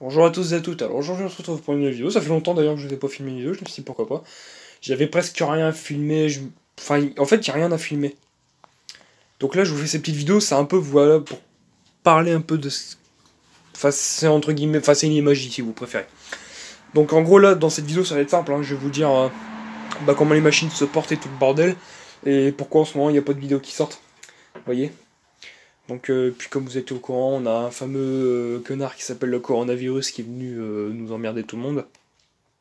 Bonjour à tous et à toutes, alors aujourd'hui on se retrouve pour une nouvelle vidéo, ça fait longtemps d'ailleurs que je ne vous ai pas filmé une vidéo, je me suis dit pourquoi pas. J'avais presque rien à filmer, enfin en fait il n'y a rien à filmer. Donc là je vous fais ces petites vidéos, c'est un peu voilà pour parler un peu de... Enfin c'est entre guillemets, enfin c'est une imagerie si vous préférez. Donc en gros là dans cette vidéo ça va être simple, hein, je vais vous dire comment les machines se portent et tout le bordel. Et pourquoi en ce moment il n'y a pas de vidéos qui sortent, vous voyez. Donc, puis comme vous êtes au courant, on a un fameux connard qui s'appelle le coronavirus qui est venu nous emmerder tout le monde.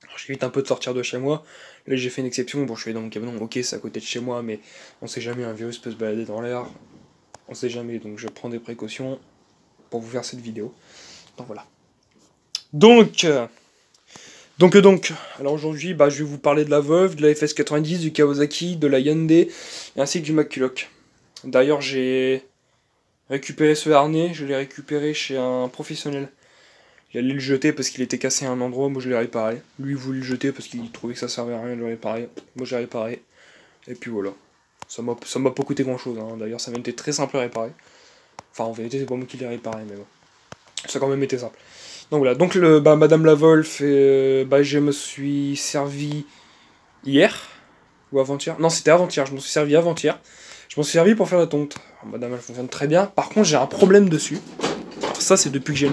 Alors j'évite un peu de sortir de chez moi. Là j'ai fait une exception, bon je suis allé dans mon camion, ok c'est à côté de chez moi, mais on sait jamais, un virus peut se balader dans l'air. On sait jamais, donc je prends des précautions pour vous faire cette vidéo. Donc voilà. Donc, alors aujourd'hui je vais vous parler de la Veuve, de la FS90, du Kawasaki, de la Hyundai, et ainsi que du McCulloch. D'ailleurs j'ai récupéré ce harnais, je l'ai récupéré chez un professionnel. Il allait le jeter parce qu'il était cassé à un endroit, moi je l'ai réparé. Lui il voulait le jeter parce qu'il trouvait que ça servait à rien de le réparer. Moi j'ai réparé. Et puis voilà. Ça m'a pas coûté grand chose, hein. D'ailleurs ça m'a été très simple à réparer. Enfin en vérité c'est pas moi qui l'ai réparé, mais bon. Ça a quand même été simple. Donc voilà, donc Madame la Wolf, je me suis servi hier. Ou avant-hier. Non c'était avant-hier, je m'en suis servi avant-hier. Je m'en suis servi pour faire la tonte. Alors, madame elle fonctionne très bien. Par contre j'ai un problème dessus. Alors, ça c'est depuis que j'ai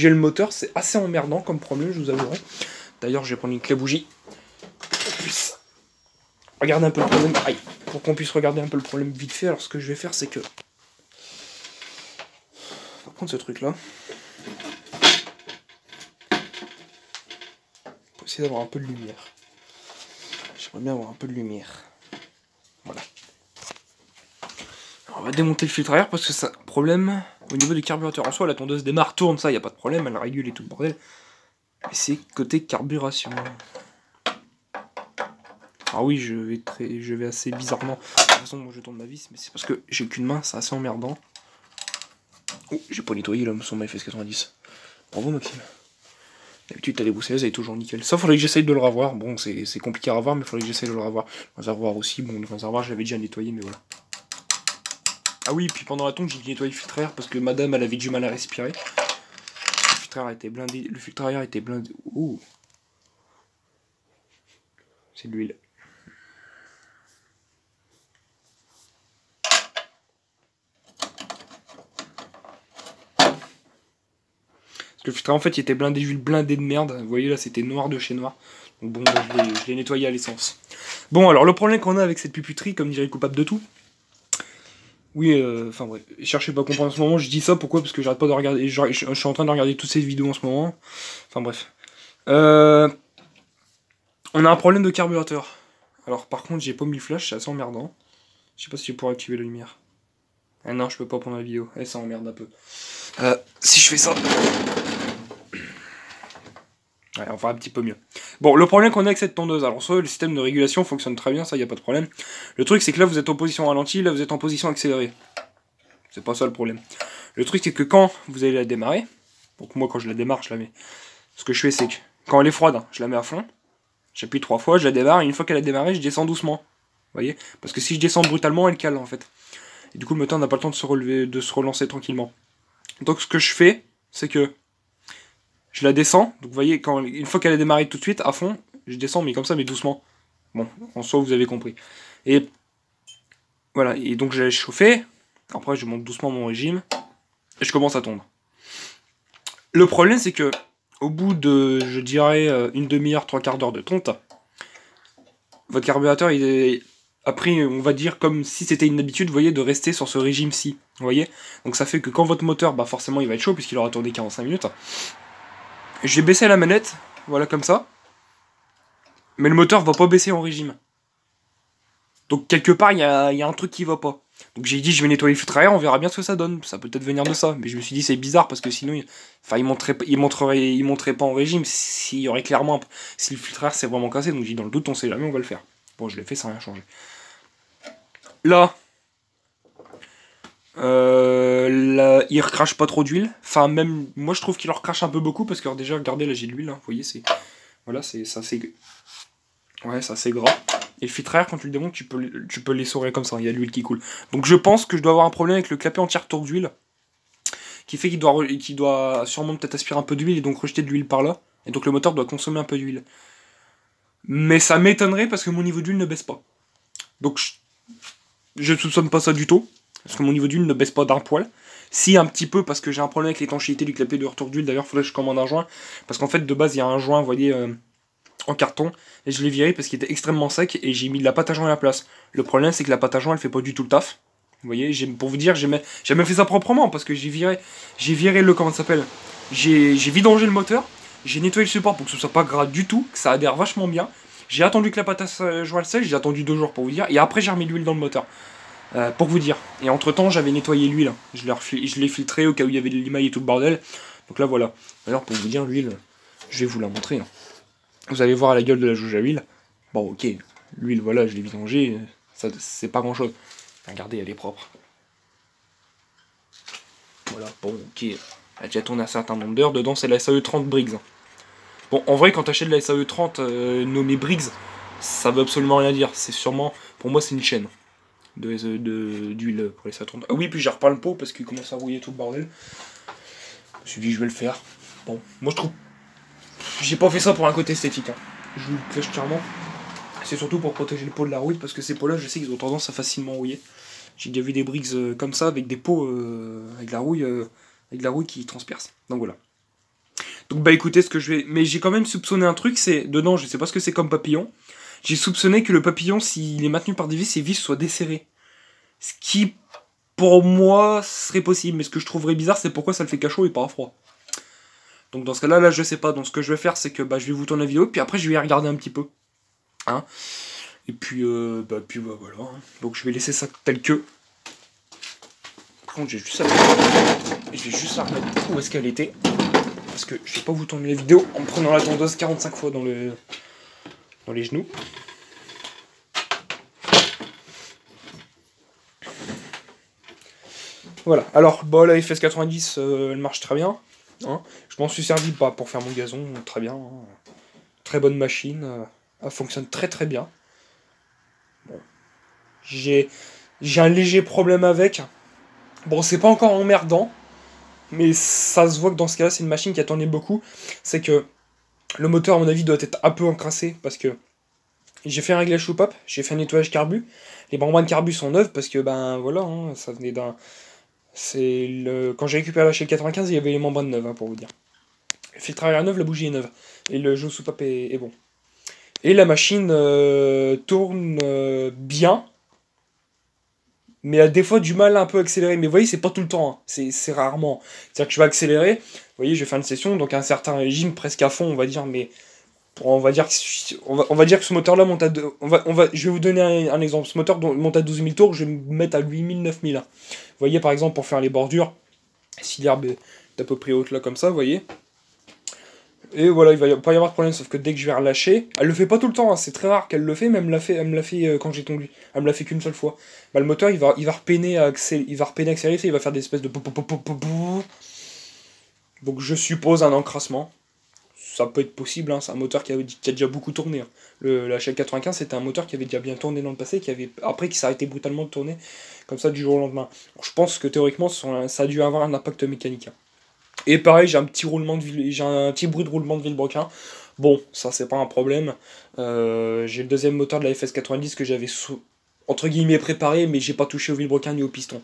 le moteur, c'est assez emmerdant comme problème, je vous avouerai. D'ailleurs, je vais prendre une clé bougie pour qu'on puisse regarder un peu le problème. Aïe, pour qu'on puisse regarder un peu le problème vite fait. Alors, ce que je vais faire, c'est que on va prendre ce truc-là pour essayer d'avoir un peu de lumière. J'aimerais bien avoir un peu de lumière. Voilà. Alors, on va démonter le filtre à air parce que c'est un problème au niveau du carburateur. En soi, la tondeuse démarre, tourne, ça, y a pas de problème, elle régule et tout le bordel. Mais c'est côté carburation. Ah oui, je vais assez bizarrement. De toute façon, moi je tourne ma vis, mais c'est parce que j'ai qu'une main, c'est assez emmerdant. Oh, j'ai pas nettoyé l'homme sur ma FS90. Bravo Maxime. D'habitude t'as des boussées, elle est toujours nickel. Ça faudrait que j'essaye de le ravoir. Bon, c'est compliqué à ravoir, mais faudrait que j'essaye de le ravoir. Le réservoir aussi, bon, le réservoir je l'avais déjà nettoyé, mais voilà. Ah oui, puis pendant la tonte, j'ai nettoyé le filtre à air parce que madame elle avait du mal à respirer. Le filtre à air était blindé. Le filtre à air était blindé. Ouh. C'est de l'huile. Le filtre en fait il était blindé d'huile, blindé de merde. Vous voyez là c'était noir de chez noir. Donc bon je l'ai nettoyé à l'essence. Bon alors le problème qu'on a avec cette puputerie, comme dirait le coupable de tout. Oui enfin bref, cherchez pas à comprendre en ce moment, je dis ça pourquoi parce que j'arrête pas de regarder. Je suis en train de regarder toutes ces vidéos en ce moment. Enfin bref. On a un problème de carburateur. Alors par contre j'ai pas mis le flash, c'est assez emmerdant. Je sais pas si je pourrais activer la lumière. Ah non je peux pas prendre la vidéo, ça emmerde un peu. Si je fais ça. Ouais, on va un petit peu mieux. Bon, le problème qu'on a avec cette tondeuse, alors soit le système de régulation fonctionne très bien, ça y a pas de problème. Le truc c'est que là vous êtes en position ralentie, là vous êtes en position accélérée. C'est pas ça le problème. Le truc c'est que quand vous allez la démarrer, donc moi quand je la démarre je la mets. Ce que je fais c'est que quand elle est froide, je la mets à fond, j'appuie 3 fois, je la démarre, et une fois qu'elle a démarré je descends doucement. Vous voyez? Parce que si je descends brutalement elle cale en fait. Et du coup le moteur n'a pas le temps de se relever, de se relancer tranquillement. Donc ce que je fais, c'est que je la descends, donc vous voyez, une fois qu'elle a démarré tout de suite, à fond, je descends, mais comme ça, mais doucement. Bon, en soi, vous avez compris. Et voilà, et donc j'ai chauffé, après je monte doucement mon régime, et je commence à tondre. Le problème, c'est que, au bout de, je dirais, une demi-heure, 3/4 d'heure de tonte, votre carburateur, a pris, on va dire, comme si c'était une habitude, vous voyez, de rester sur ce régime-ci, vous voyez. Donc ça fait que quand votre moteur, forcément, il va être chaud, puisqu'il aura tourné 45 minutes, j'ai baissé la manette, voilà comme ça. Mais le moteur va pas baisser en régime. Donc quelque part, il y a un truc qui va pas. Donc j'ai dit, je vais nettoyer le filtre à air, on verra bien ce que ça donne. Ça peut peut-être venir de ça. Mais je me suis dit, c'est bizarre parce que sinon, il montrerait pas en régime s'il y aurait clairement... Si le filtre à air s'est vraiment cassé. Donc j'ai dit, dans le doute, on sait jamais, on va le faire. Bon, je l'ai fait, ça n'a rien changé. Là, il recrache pas trop d'huile. Enfin, même, moi je trouve qu'il en recrache un peu beaucoup parce que alors, déjà, regardez, là j'ai de l'huile, hein. Vous voyez, c'est... Voilà, c'est ça, c'est... Ouais, ça c'est gras. Et le filtre à air, quand tu le démontes, tu peux l'essorer comme ça, il y a de l'huile qui coule. Donc je pense que je dois avoir un problème avec le clapet anti-retour d'huile, qui fait qu'il doit sûrement peut-être aspirer un peu d'huile et donc rejeter de l'huile par là. Et donc le moteur doit consommer un peu d'huile. Mais ça m'étonnerait parce que mon niveau d'huile ne baisse pas. Donc je ne soupçonne pas ça du tout. Parce que mon niveau d'huile ne baisse pas d'un poil. Si, un petit peu, parce que j'ai un problème avec l'étanchéité du clapet de retour d'huile. D'ailleurs, il faudrait que je commande un joint. Parce qu'en fait, de base, il y a un joint, vous voyez, en carton. Et je l'ai viré parce qu'il était extrêmement sec. Et j'ai mis de la pâte à joint à la place. Le problème, c'est que la pâte à joint, elle fait pas du tout le taf. Vous voyez, pour vous dire, j'ai même fait ça proprement. Parce que j'ai viré le, comment ça s'appelle, j'ai vidangé le moteur. J'ai nettoyé le support pour que ce soit pas gras du tout. Que ça adhère vachement bien. J'ai attendu que la pâte à joint sèche. J'ai attendu 2 jours pour vous dire. Et après, j'ai remis de l'huile dans le moteur. Pour vous dire. Et entre temps, j'avais nettoyé l'huile. Je l'ai filtré au cas où il y avait de l'émail et tout le bordel. Donc là, voilà. D'ailleurs, pour vous dire, l'huile, je vais vous la montrer. Vous allez voir à la gueule de la jauge à huile. Bon, ok. L'huile, voilà, je l'ai vidangée. Ça, c'est pas grand chose. Regardez, elle est propre. Voilà, bon, ok. Elle a déjà tourné un certain nombre d'heures. Dedans, c'est la SAE 30 Briggs. Bon, en vrai, quand t'achètes la SAE 30 nommée Briggs, ça veut absolument rien dire. C'est sûrement, pour moi, c'est une chaîne d'huile pour laisser ça tourner. Ah oui, puis j'ai repeint le pot parce qu'il commence à rouiller tout le bordel. Je me suis dit, je vais le faire. Bon, moi je trouve. J'ai pas fait ça pour un côté esthétique. Hein. Je vous le cache clairement. C'est surtout pour protéger le pot de la rouille parce que ces pots-là, je sais qu'ils ont tendance à facilement rouiller. J'ai déjà vu des Briggs comme ça avec des pots avec la rouille qui transperce. Donc voilà. Donc bah écoutez, ce que je vais. Mais j'ai quand même soupçonné un truc, c'est. Dedans, je sais pas ce que c'est comme papillon. J'ai soupçonné que le papillon, s'il est maintenu par des vis, ses vis soient desserrées. Ce qui, pour moi, serait possible. Mais ce que je trouverais bizarre, c'est pourquoi ça le fait qu'à chaud et pas à froid. Donc dans ce cas-là, je sais pas. Donc ce que je vais faire, c'est que je vais vous tourner la vidéo, puis après je vais y regarder un petit peu. Hein. Et puis, voilà. Hein. Donc je vais laisser ça tel que. Par contre, je vais juste la remettre où est-ce qu'elle était. Parce que je vais pas vous tourner la vidéo en me prenant la tondeuse 45 fois dans les genoux. Voilà, alors la FS90 elle marche très bien. Hein. Je m'en suis servi pour faire mon gazon, très bien. Hein. Très bonne machine, elle fonctionne très très bien. Bon. J'ai un léger problème avec. Bon, c'est pas encore emmerdant, mais ça se voit que dans ce cas-là, c'est une machine qui a tourné beaucoup. C'est que le moteur, à mon avis, doit être un peu encrassé parce que j'ai fait un réglage soupape, j'ai fait un nettoyage carbu. Les membranes carbu sont neuves parce que, voilà, hein, ça venait d'un. Quand j'ai récupéré la chez 95, il y avait les membranes neuves, hein, pour vous dire. Le filtre à air neuf, la bougie est neuve. Et le jeu soupape est bon. Et la machine tourne bien, mais a des fois du mal à un peu accélérer. Mais vous voyez, c'est pas tout le temps, hein. C'est rarement. C'est-à-dire que je vais accélérer, vous voyez, je vais faire une session, donc à un certain régime, presque à fond, on va dire, mais on va dire que ce moteur-là monte à... je vais vous donner un exemple. Ce moteur monte à 12 000 tours, je vais me mettre à 8 000, 9 000. Vous voyez, par exemple, pour faire les bordures, si l'herbe est d'à peu près haute là, comme ça, vous voyez. Et voilà, il va pas y avoir de problème, sauf que dès que je vais relâcher, elle le fait pas tout le temps, hein, c'est très rare qu'elle le fait, mais elle me l'a fait quand j'ai tondu. Elle me l'a fait qu'une seule fois. Le moteur, il va repeiner à accélérer, il va faire des espèces de... Donc je suppose un encrassement. Ça peut être possible, hein, c'est un moteur qui a déjà beaucoup tourné. Hein. La Shell 95, c'était un moteur qui avait déjà bien tourné dans le passé, après qui s'est arrêté brutalement de tourner, comme ça du jour au lendemain. Donc, je pense que théoriquement, ça a dû avoir un impact mécanique. Hein. Et pareil, j'ai un petit bruit de roulement de vilebrequin. Bon, ça c'est pas un problème. J'ai le deuxième moteur de la FS90 que j'avais entre guillemets préparé, mais j'ai pas touché au vilebrequin ni au piston.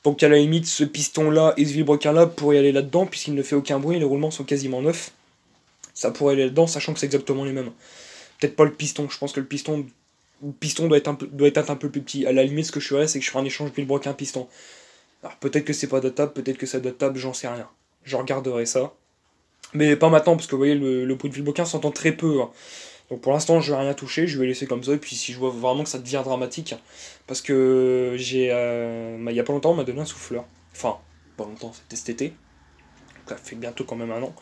Donc à la limite, ce piston-là et ce vilebrequin-là pourraient aller là-dedans, puisqu'il ne fait aucun bruit, les roulements sont quasiment neufs. Ça pourrait aller là-dedans, sachant que c'est exactement les mêmes. Peut-être pas le piston, je pense que le piston doit être un peu plus petit. À la limite, ce que je ferais, c'est que je ferais un échange vilebrequin-piston. Alors peut-être que c'est pas datable, peut-être que c'est datable, j'en sais rien. Je regarderai ça. Mais pas maintenant, parce que vous voyez, le bruit de vilebrequin s'entend très peu. Hein. Donc pour l'instant, je vais rien toucher, je vais laisser comme ça, et puis si je vois vraiment que ça devient dramatique, parce que il y a pas longtemps, on m'a donné un souffleur. Enfin, pas longtemps, c'était cet été. Donc ça fait bientôt quand même un an.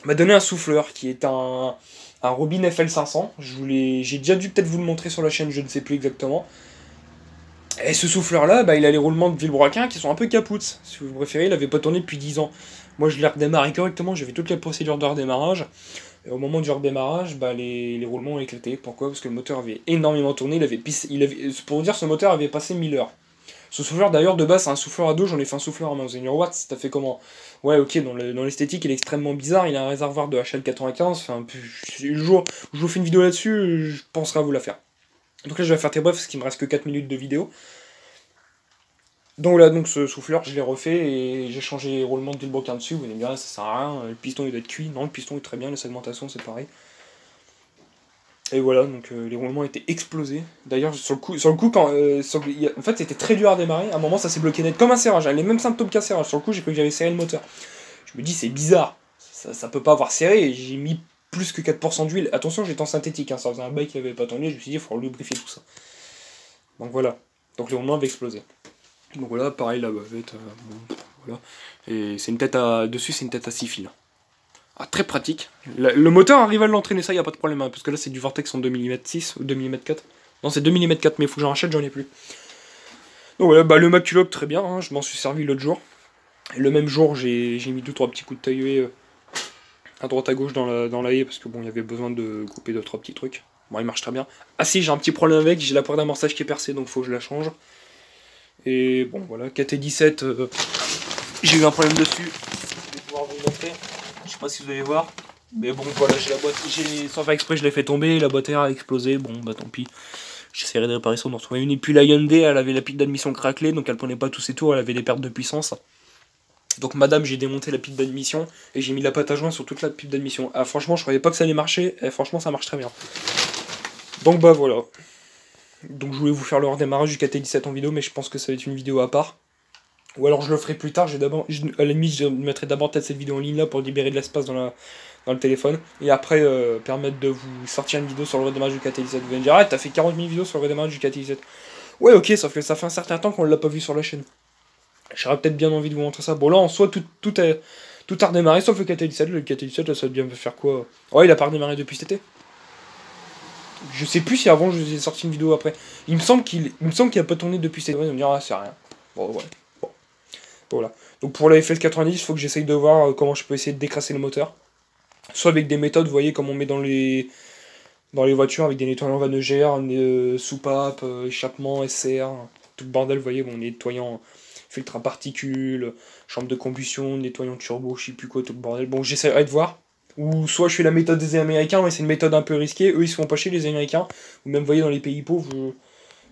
On m'a donné un souffleur qui est un Robin FL500. J'ai déjà dû peut-être vous le montrer sur la chaîne, je ne sais plus exactement. Et ce souffleur-là, il a les roulements de vilebrequin qui sont un peu capoutes. Si vous préférez, il n'avait pas tourné depuis 10 ans. Moi, je l'ai redémarré correctement, j'ai fait toutes les procédures de redémarrage. Et au moment du redémarrage, les roulements ont éclaté. Pourquoi ? Parce que le moteur avait énormément tourné. Pour vous dire, ce moteur avait passé 1000 heures. Ce souffleur d'ailleurs de base c'est un souffleur à dos, j'en ai fait un souffleur à main. Vous allez me dire what, ça fait comment? Ouais ok, dans l'esthétique il est extrêmement bizarre, il a un réservoir de HL95, enfin le jour où je vous fais une vidéo là-dessus, je penserai à vous la faire. Donc là je vais faire très bref parce qu'il me reste que 4 minutes de vidéo. Donc là donc ce souffleur je l'ai refait et j'ai changé les roulements de vilebrequin dessus, vous allez me dire ça sert à rien, le piston il doit être cuit, non le piston est très bien, la segmentation c'est pareil. Et voilà, donc les roulements étaient explosés. D'ailleurs, sur le coup quand, en fait, c'était très dur à démarrer. À un moment, ça s'est bloqué net comme un serrage. Hein, les mêmes symptômes qu'un serrage. Sur le coup, j'ai cru que j'avais serré le moteur. Je me dis, c'est bizarre. Ça peut pas avoir serré. J'ai mis plus que 4% d'huile. Attention, j'étais en synthétique. Hein, ça faisait un bail qui avait pas tourné. Je me suis dit, il faut lubrifier tout ça. Donc voilà. Donc les roulements avaient explosé. Donc voilà, pareil, la bavette. Bon, voilà. Et c'est une tête à. Dessus, c'est une tête à 6 fils. Ah, très pratique. Le moteur arrive à l'entraîner, ça, y a pas de problème, hein, parce que là c'est du Vortex en 2 mm 6 ou 2 mm 4. Non, c'est 2 mm 4, mais il faut que j'en rachète, j'en ai plus. Donc voilà, bah, le Maculop, très bien, hein, je m'en suis servi l'autre jour. Et le même jour, j'ai mis 2-3 petits coups de taille à droite à gauche dans la haie, parce que bon, il y avait besoin de couper 2-3 petits trucs. Bon, il marche très bien. Ah si, j'ai un petit problème avec, j'ai la poire d'amorçage qui est percée, donc faut que je la change. Et bon, voilà, KT17, j'ai eu un problème dessus. Je vais pouvoir vous le montrer. Je sais pas si vous allez voir, mais bon voilà, j'ai la boîte, sans faire exprès je l'ai fait tomber, la boîte air a explosé, bon bah tant pis. J'essaierai de réparer ça, d'en retrouver une. Et puis la Hyundai, elle avait la pile d'admission craquelée, donc elle prenait pas tous ses tours, elle avait des pertes de puissance. Donc madame, j'ai démonté la pile d'admission, et j'ai mis la pâte à joint sur toute la pile d'admission. Ah franchement, je croyais pas que ça allait marcher, et franchement ça marche très bien. Donc bah voilà. Donc je voulais vous faire le redémarrage du KT17 en vidéo, mais je pense que ça va être une vidéo à part. Ou alors je le ferai plus tard, à la limite je mettrai d'abord peut-être cette vidéo en ligne là pour libérer de l'espace dans le téléphone. Et après permettre de vous sortir une vidéo sur le redémarrage du KT17. Vous allez me dire, ah t'as fait 40 000 vidéos sur le redémarrage du KT17. Ouais ok, sauf que ça fait un certain temps qu'on l'a pas vu sur la chaîne. J'aurais peut-être bien envie de vous montrer ça. Bon là en soi tout a redémarré sauf le KT17. Le KT17 là ça va bien faire quoi? Ouais il a pas redémarré depuis cet été. Je sais plus si avant je vous ai sorti une vidéo après. Il me semble qu'il a pas tourné depuis cet été. Vous allez me dire, ah c'est rien. Bon ouais. Voilà. Donc pour la FS90, il faut que j'essaye de voir comment je peux essayer de décrasser le moteur. Soit avec des méthodes, vous voyez, comme on met dans les voitures, avec des nettoyants van EGR, soupape, échappement, SCR, tout le bordel, vous voyez, bon, nettoyant filtre à particules, chambre de combustion, nettoyant turbo, je sais plus quoi, tout le bordel. Bon, j'essaierai de voir. Ou soit je fais la méthode des Américains, mais c'est une méthode un peu risquée. Eux, ils se font pas chier, les Américains. Ou même, vous voyez, dans les pays pauvres,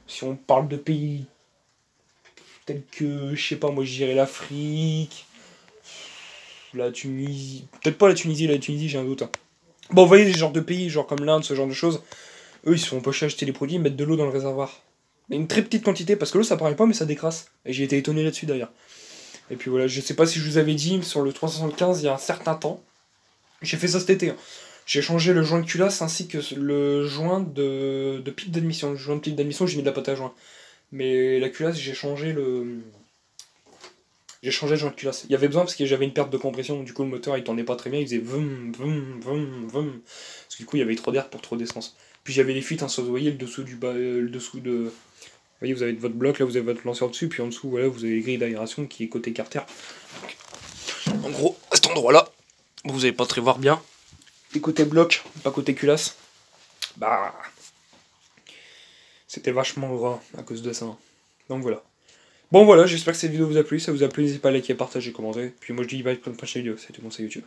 si on parle de pays tels que, je sais pas, moi je dirais l'Afrique, la Tunisie, peut-être pas la Tunisie j'ai un doute. Hein. Bon, vous voyez, les genres de pays, genre comme l'Inde, ce genre de choses, eux ils se font pas chier à acheter les produits, ils mettent de l'eau dans le réservoir. Mais une très petite quantité, parce que l'eau ça paraît pas, mais ça décrasse. Et j'ai été étonné là-dessus d'ailleurs. Et puis voilà, je sais pas si je vous avais dit, sur le 375, il y a un certain temps, j'ai fait ça cet été. Hein. J'ai changé le joint de culasse ainsi que le joint de pipe d'admission. Le joint de pipe d'admission, j'ai mis de la pâte à joint. Mais la culasse, j'ai changé le joint de culasse. Il y avait besoin parce que j'avais une perte de compression, donc du coup le moteur il tournait pas très bien, il faisait vum, vum, vum, vum. Parce que du coup il y avait trop d'air pour trop d'essence. Puis j'avais des fuites, hein, ça vous voyez, le dessous du bas, le dessous de... Vous voyez, vous avez votre bloc, là vous avez votre lanceur dessus, puis en dessous, voilà, vous avez les grilles d'aération qui est côté carter. Donc, en gros, à cet endroit-là, vous allez pas très voir bien. Et côté bloc, pas côté culasse, bah... C'était vachement gras à cause de ça. Donc voilà. Bon voilà, j'espère que cette vidéo vous a plu. Si ça vous a plu, n'hésitez pas à liker, partager, commenter. Puis moi je dis bye pour une prochaine vidéo. C'était bon, c'est YouTube.